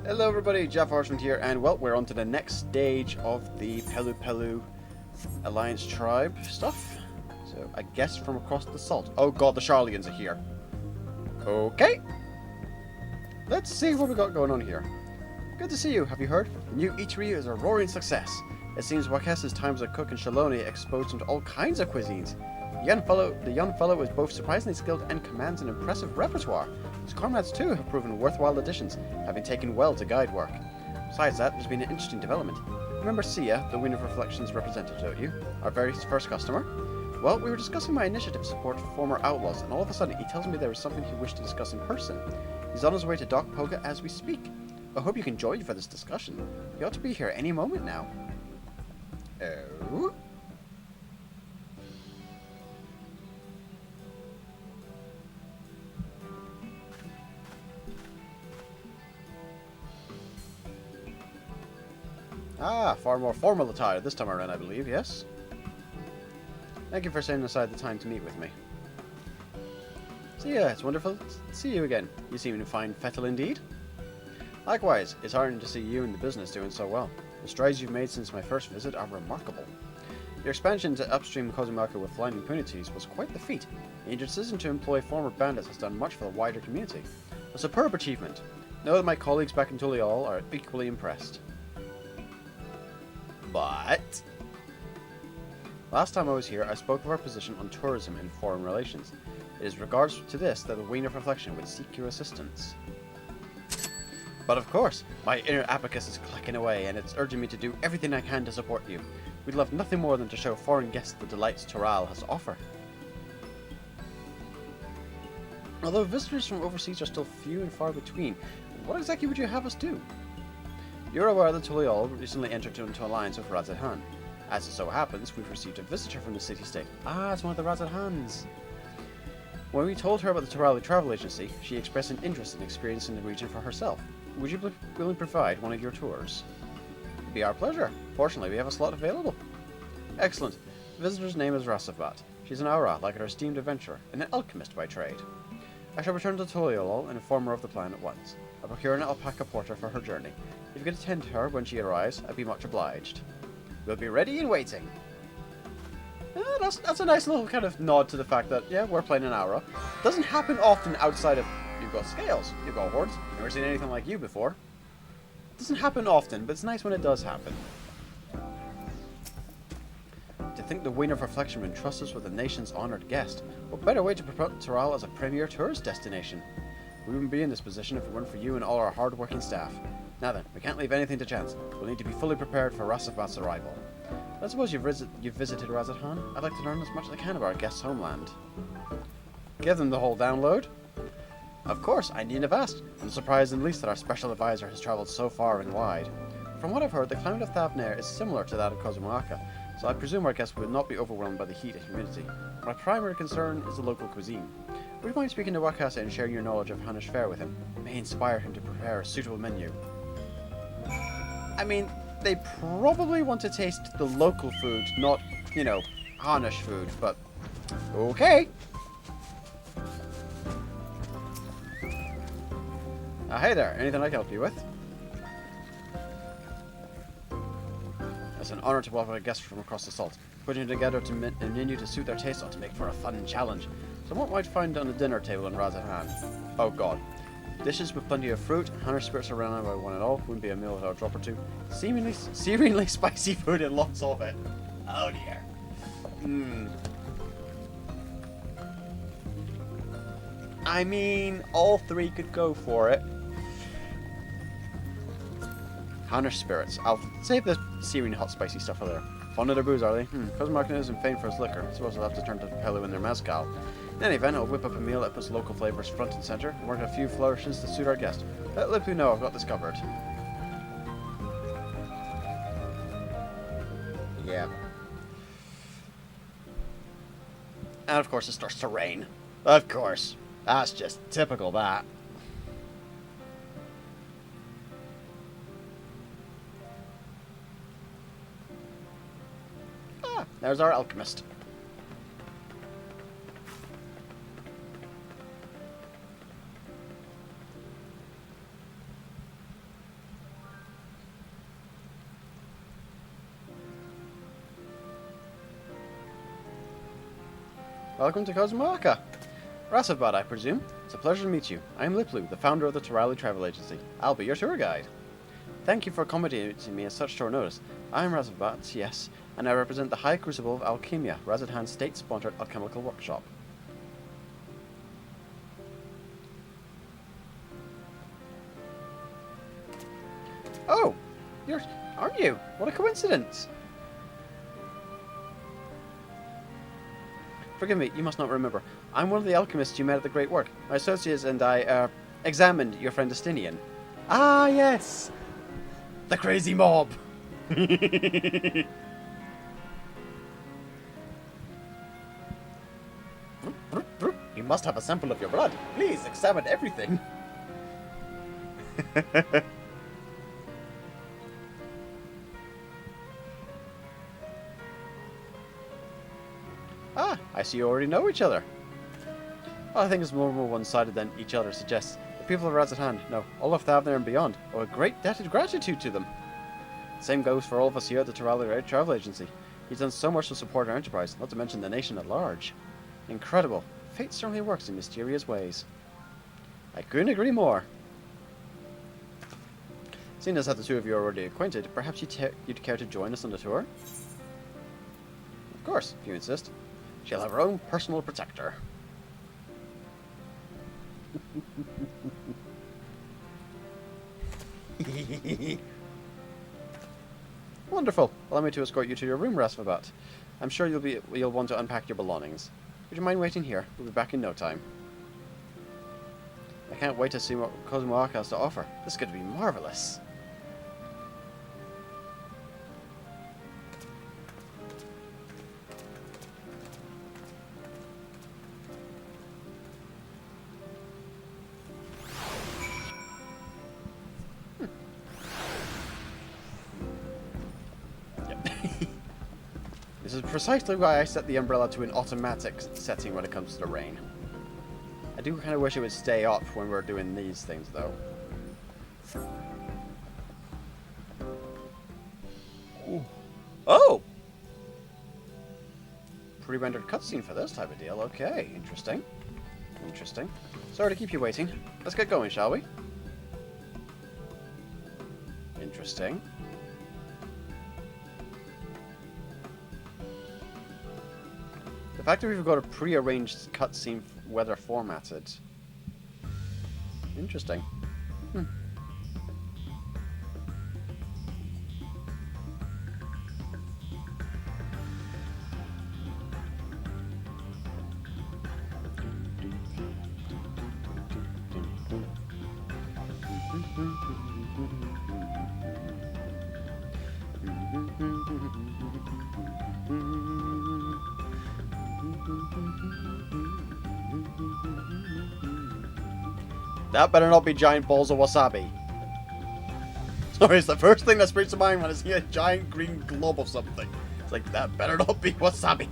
Hello everybody, JaffaArchfiend here, and well, we're on to the next stage of the Pelupelu Alliance tribe stuff. So, I guess from across the salt. Oh god, the Charlians are here. Okay. Let's see what we got going on here. Good to see you, have you heard? The new eatery is a roaring success. It seems Wakessa's time as a cook in Shaloni exposed him to all kinds of cuisines. The young fellow is both surprisingly skilled and commands an impressive repertoire. His comrades too have proven worthwhile additions, having taken well to guide work. Besides that, there's been an interesting development. Remember Sia, the Wing of Reflections representative, don't you? Our very first customer? Well, we were discussing my initiative to support former outlaws, and all of a sudden he tells me there is something he wished to discuss in person. He's on his way to Dock Poga as we speak. I hope you can join for this discussion. He ought to be here any moment now. Oh? Ah, far more formal attire this time around, I believe, yes? Thank you for setting aside the time to meet with me. So yeah, it's wonderful to see you again. You seem to find fettle indeed. Likewise, it's heartening to see you and the business doing so well. The strides you've made since my first visit are remarkable. Your expansion to upstream Kozumaka with flying impunities was quite the feat, and your decision to employ former bandits has done much for the wider community. A superb achievement. Know that my colleagues back in Tulial are equally impressed. But last time I was here, I spoke of our position on tourism and foreign relations. It is regards to this that the Wing of Reflection would seek your assistance. But of course, my inner abacus is clicking away, and it's urging me to do everything I can to support you. We'd love nothing more than to show foreign guests the delights Turali has to offer. Although visitors from overseas are still few and far between, what exactly would you have us do? You're aware that Tulial recently entered into alliance with Razadhan. As it so happens, we've received a visitor from the city-state. Ah, it's one of the Razadhans. When we told her about the Turali Travel Agency, she expressed an interest in experiencing the region for herself. Would you be willing to provide one of your tours? It'd be our pleasure. Fortunately, we have a slot available. Excellent. The visitor's name is Rasavat. She's an aura, like her esteemed adventurer, and an alchemist by trade. I shall return to Tulial and inform her of the plan at once. I'll procure an alpaca porter for her journey. If you could attend to her when she arrives, I'd be much obliged. We'll be ready and waiting. That's a nice little kind of nod to the fact that, yeah, we're playing an aura. Doesn't happen often outside of... You've got scales, you've got hordes. Never seen anything like you before. Doesn't happen often, but it's nice when it does happen. To think the Wing of Reflection would entrust us with the nation's honoured guest. What better way to promote Turali as a premier tourist destination? We wouldn't be in this position if it weren't for you and all our hard-working staff. Now then, we can't leave anything to chance. We'll need to be fully prepared for Rasavat's arrival. I suppose you've visited Razadhan. I'd like to learn as much as I can about our guest's homeland. Give them the whole download. Of course, I needn't have asked. I'm surprised in least that our special advisor has travelled so far and wide. From what I've heard, the climate of Thavnair is similar to that of Kozumaka, so I presume our guests will not be overwhelmed by the heat and humidity. My primary concern is the local cuisine. Would you mind speaking to Wakasa and sharing your knowledge of Hanish fare with him? It may inspire him to prepare a suitable menu. I mean, they probably want to taste the local food, not, you know, Hanish food, but okay. Hey there, anything I can help you with? It's an honor to welcome a guest from across the salt. Putting together a menu to suit their taste ought to make for a fun challenge. So what might find on the dinner table in Razadhan? Oh god. Dishes with plenty of fruit, hunter spirits around by one and all, wouldn't be a meal without a drop or two. Seemingly spicy food and lots of it. Oh dear. I mean, all three could go for it. Hunter spirits. I'll save the searing hot spicy stuff for there. Fond of their booze, are they? Kozumaka isn't famed for his liquor. Suppose I'll have to turn to Pelu and their mezcal. In any event, I'll whip up a meal that puts local flavors front and center, and work a few flourishes to suit our guest. Let me know I've got this covered. Yeah. And of course it starts to rain. Of course. That's just typical, that. Ah, there's our alchemist. Welcome to Kozumaka. Rasabad, I presume. It's a pleasure to meet you. I am Pelupelu, the founder of the Turali Travel Agency. I'll be your tour guide. Thank you for accommodating me at such short notice. I am Rasabad, yes, and I represent the High Crucible of Alchemia, Razadhan's state-sponsored alchemical workshop. Oh! Aren't you? What a coincidence! Forgive me, you must not remember. I'm one of the alchemists you met at the Great Work. My associates and I, examined your friend Justinian. Ah, yes! The crazy mob! You must have a sample of your blood. Please, examine everything. Ah, I see you already know each other. Well, I think it's more one-sided than each other suggests. The people of Razadhan, no, all of Thavner and beyond, owe a great debt of gratitude to them. Same goes for all of us here at the Turali Travel Agency. He's done so much to support our enterprise, not to mention the nation at large. Incredible. Fate certainly works in mysterious ways. I couldn't agree more. Seeing as how the two of you are already acquainted, perhaps you'd care to join us on the tour? Of course, if you insist. She'll have her own personal protector. Wonderful. Allow me to escort you to your room, Rasvabat. I'm sure you'll want to unpack your belongings. Would you mind waiting here? We'll be back in no time. I can't wait to see what Kozumaka has to offer. This is going to be marvelous. This is precisely why I set the umbrella to an automatic setting when it comes to the rain. I do kind of wish it would stay up when we're doing these things, though. Ooh. Oh! Pre-rendered cutscene for this type of deal. Okay, interesting. Interesting. Sorry to keep you waiting. Let's get going, shall we? Interesting. The fact that we've got a pre-arranged cutscene weather formatted. Interesting. That better not be giant balls of wasabi. Sorry, it's the first thing that springs to mind when I see a giant green glob of something. It's like, that better not be wasabi.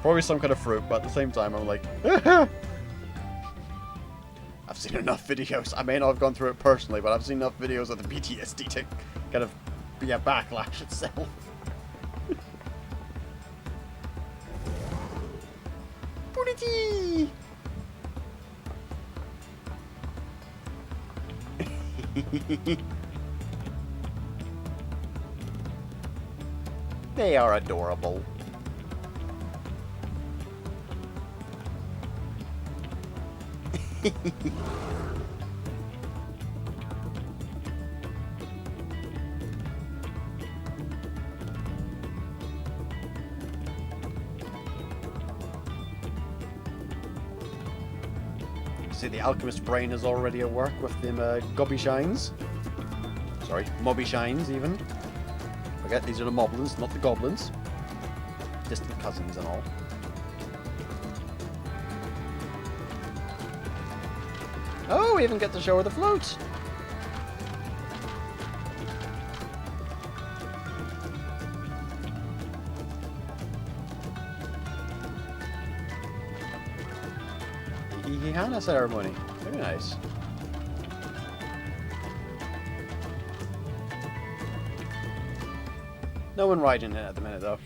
Probably some kind of fruit, but at the same time I'm like, I've seen enough videos. I may not have gone through it personally, but I've seen enough videos of the PTSD to kind of be a backlash itself. Purity! They are adorable. See, the alchemist brain is already at work with them gobby shines. Sorry, mobby shines even. Forget, these are the moblins, not the goblins. Distant cousins and all. Oh, we even get to show her the float! Hihihana ceremony. Very nice. No one riding it at the minute, though.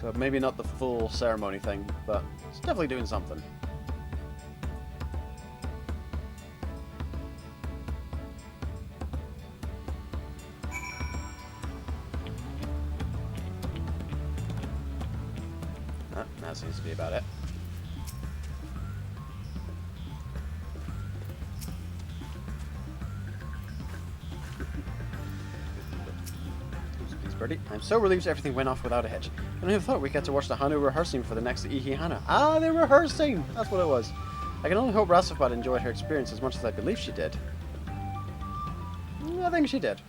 So maybe not the full ceremony thing, but it's definitely doing something. That seems to be about it. Birdie. I'm so relieved everything went off without a hitch. I never thought we'd get to watch the Hanu rehearsing for the next Ihi Hana. Ah, they're rehearsing! That's what it was. I can only hope Rasafat enjoyed her experience as much as I believe she did. I think she did.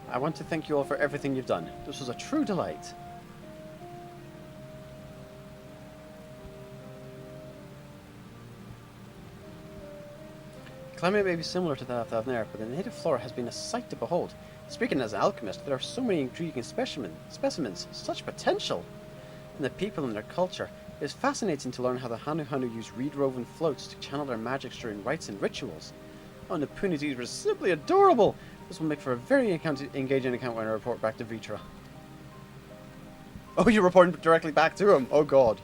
I want to thank you all for everything you've done. This was a true delight. The climate may be similar to that of Thavnair, but the native flora has been a sight to behold. Speaking as an alchemist, there are so many intriguing specimens, such potential. And the people and their culture. It is fascinating to learn how the Hanu use reed-woven floats to channel their magics during rites and rituals. Oh, and the Punities were simply adorable! This will make for a very engaging account when I report back to Vitra. Oh, you're reporting directly back to him? Oh god.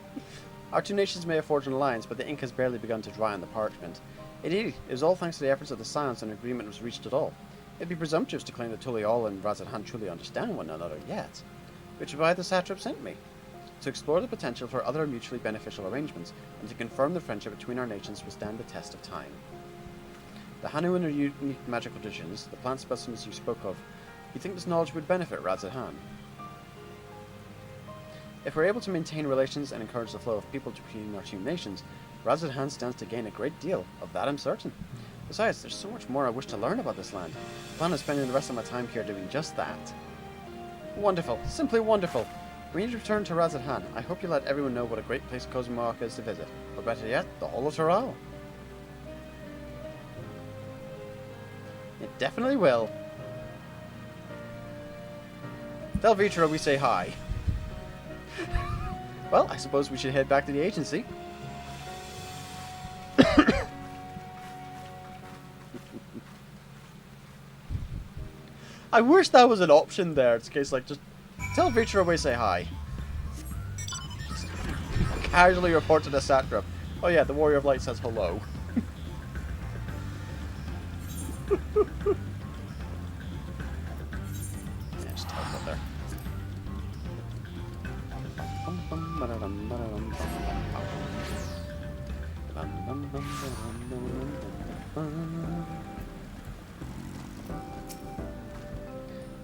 Our two nations may have forged an alliance, but the ink has barely begun to dry on the parchment. Indeed, it was all thanks to the efforts of the Scions an agreement was reached at all. It'd be presumptuous to claim that Tulial and Razadhan truly understand one another yet. Which is why the satrap sent me. To explore the potential for other mutually beneficial arrangements, and to confirm the friendship between our nations will stand the test of time. The Hanu and their unique magical traditions, the plant specimens you spoke of, you think this knowledge would benefit Razadhan? If we're able to maintain relations and encourage the flow of people between our two nations, Razadhan stands to gain a great deal. Of that I'm certain. Besides, there's so much more I wish to learn about this land. I plan on spending the rest of my time here doing just that. Wonderful. Simply wonderful. When you return to Razadhan, I hope you let everyone know what a great place Kozmoaka is to visit. Or better yet, the whole of Turali. It definitely will. Tell Vitra we say hi. Well, I suppose we should head back to the agency. I wish that was an option there. It's a case like, just tell Vitra we say hi. Just casually report to the satrap. Oh yeah, the Warrior of Light says hello. Yeah, just teleport there.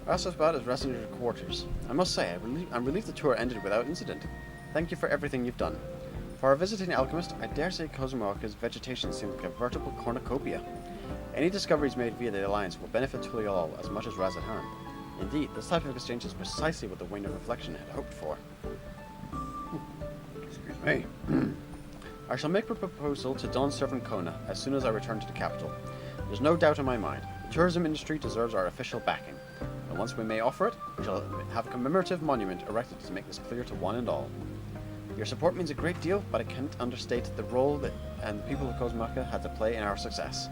Rasosbat is resting in your quarters. I must say, I'm relieved the tour ended without incident. Thank you for everything you've done. For a visiting alchemist, I dare say Kozmoaka's vegetation seems like a veritable cornucopia. Any discoveries made via the Alliance will benefit Tulial as much as Razadhan. Indeed, this type of exchange is precisely what the Wing of Reflection had hoped for. Excuse me. I shall make a proposal to Dawn Servant Kona as soon as I return to the capital. There's no doubt in my mind, the tourism industry deserves our official backing. And once we may offer it, we shall have a commemorative monument erected to make this clear to one and all. Your support means a great deal, but I can't understate the role that and the people of Kozmoaka had to play in our success.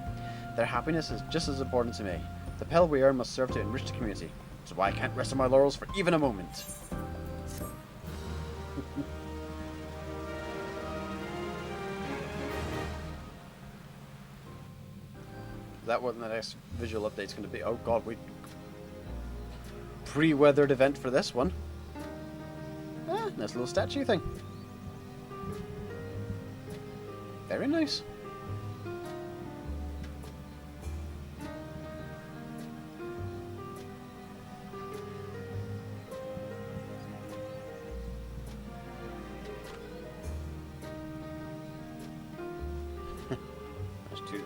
Their happiness is just as important to me. The Pel we earn must serve to enrich the community, which is why I can't rest on my laurels for even a moment. Is that what the next visual update's going to be? Oh god, we pre-weathered event for this one. Ah, nice little statue thing. Very nice.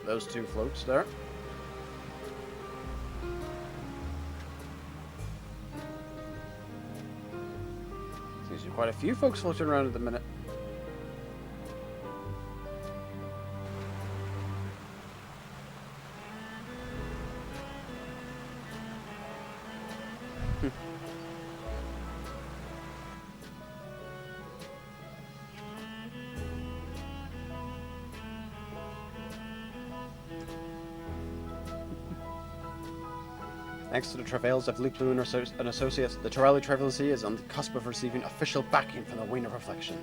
Those two floats there. Seems to be quite a few folks floating around at the minute. Thanks to the travails of Pelupelu and Associates, the Turali Travel Agency is on the cusp of receiving official backing from the Wing of Reflection.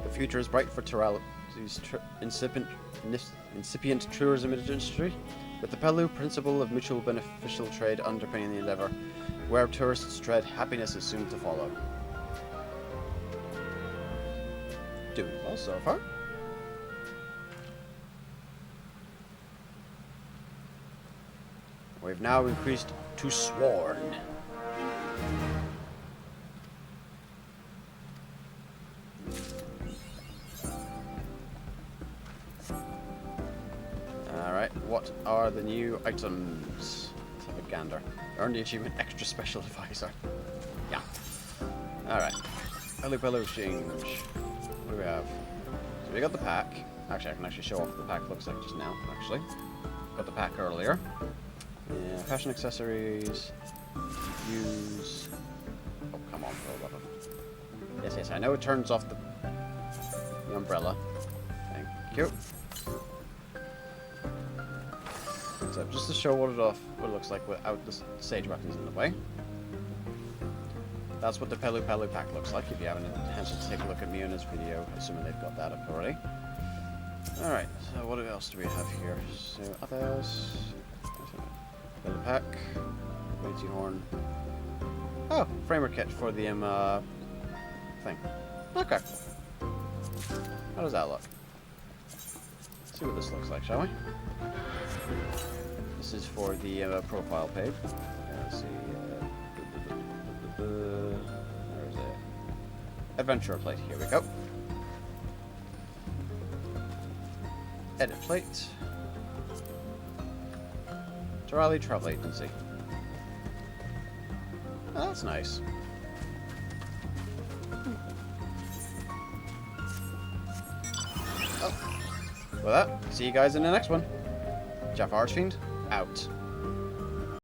The future is bright for Turali's incipient tourism industry, with the Pelu principle of mutual beneficial trade underpinning the endeavor. Where tourists tread, happiness is soon to follow. Doing well so far. We've now increased to Sworn. Alright, what are the new items? Let's have a gander. Earn the achievement Extra Special Advisor. Yeah. Alright. Pelupelu exchange. What do we have? So we got the pack. Actually, I can actually show off what the pack looks like just now, actually. Got the pack earlier. Yeah, fashion accessories. Use. Oh, come on, roll up. Yes, yes, I know it turns off the umbrella. Thank you. So, just to show what it looks like without the stage weapons in the way. That's what the Pelupelu pack looks like, if you haven't intention to take a look at Miona's video, assuming they've got that up already. Alright, so what else do we have here? So, others. Little pack, weighty horn. Oh, framer kit for the thing. Okay. How does that look? Let's see what this looks like, shall we? This is for the profile page. Let's see. Where is it? Adventure plate. Here we go. Edit plate. Turali Travel Agency. Oh, that's nice. Oh. With that, see you guys in the next one. JaffaArchfiend, out.